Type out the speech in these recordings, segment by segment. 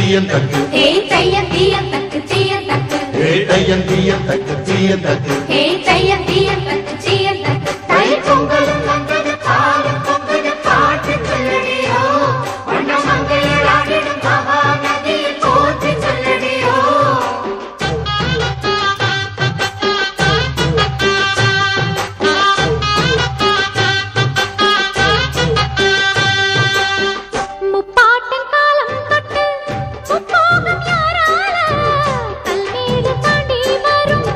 தீயன் தக்கு தையன் தீயன் தக்கு தீயன் தக்கு தையன் தீயன் தக்கு தீயன் தக்கு தையன் தீயன் தக்கு தீயன் தக்கு தை பொங்கலும் வந்தது பாலும் பொங்குது பாட்டு சொல்லடியோ வண்ண மங்கையர் ஆடிடும் மகா நதியை போற்றி சொல்லடியோ முப்பாட்டன் காலம் தொட்டு முப்போகம் யாரால கல்மேடு தாண்டி வரும்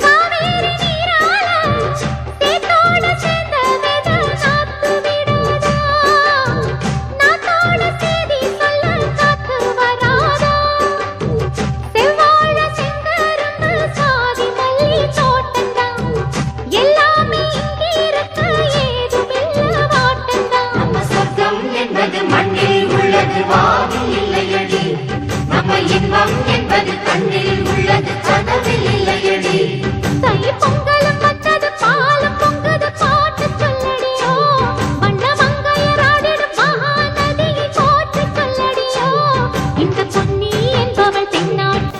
காவேரி நீரால சேத்தோட சேர்ந்த வெத நாத்து விடாதா நாத்தோட சேதி சொல்ல காத்து வராதா செவ்வாழ செங்கரும்பு சாதி மல்லி தோட்டந்தான் எல்லாமே இங்கிருக்க ஏதுமில்ல வாட்டந்தான் நம்ம சொர்க்கம் என்பது மண்ணில் உள்ளது வானில் இல்லையடி நம்ம இன்பம் என்பது கண்ணில் உள்ளது கனவில் இல்லையடி தை பொங்கலும் வந்தது பாலும் பொங்குது பாட்டு சொல்லடியோ வண்ண மங்கையர் ஆடிடும் மகா நதியை போற்றி சொல்லடியோ இந்த பொன்னி என்பவள் தென்னாட்டு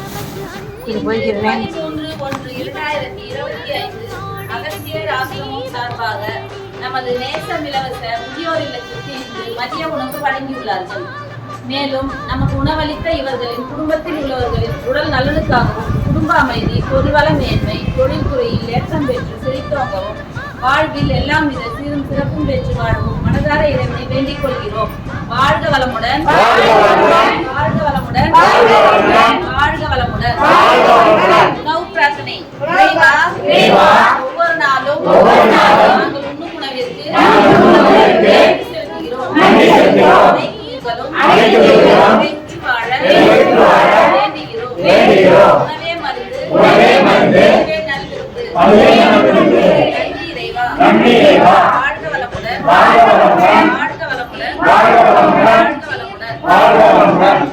13/1/2025 அகஸ்தியர் ஆசிரமம் சார்பாக நமது நேசம் இலவச முதியோர் இல்லத்திற்கு இன்று மதிய உணவு வழங்கியுள்ளார்கள். மேலும் நமக்கு உணவளித்த இவர்களின் குடும்பத்தில் உள்ளவர்களின் உடல் நலனுக்காகவும் குடும்ப அமைதி, பொருள்வள மேன்மை, தொழில்துறையில் ஏற்றம் பெற்று செழித்தோங்கவும் வாழ்வில் எல்லாம் வித சீரும் சிறப்பும் பெற்று வாழவும் மனதார இறைவனை வேண்டிக் கொள்கிறோம். வாழ்க வளமுடன், வாழ்க வளமுடன், வாழ்க வளமுடன். உணவு பிரார்த்தனை. ஒவ்வொரு நாளும் நாங்கள் உண்ணும் உணவிற்கு செலுத்துகிறோம். வாழ வேண்டுகிறோம். உணவே மருந்து, நல்விருந்து. நன்றி இறைவா. வாழ்க வளமுடன், வாழ்க வளமுடன், வாழ்க வளமுடன்.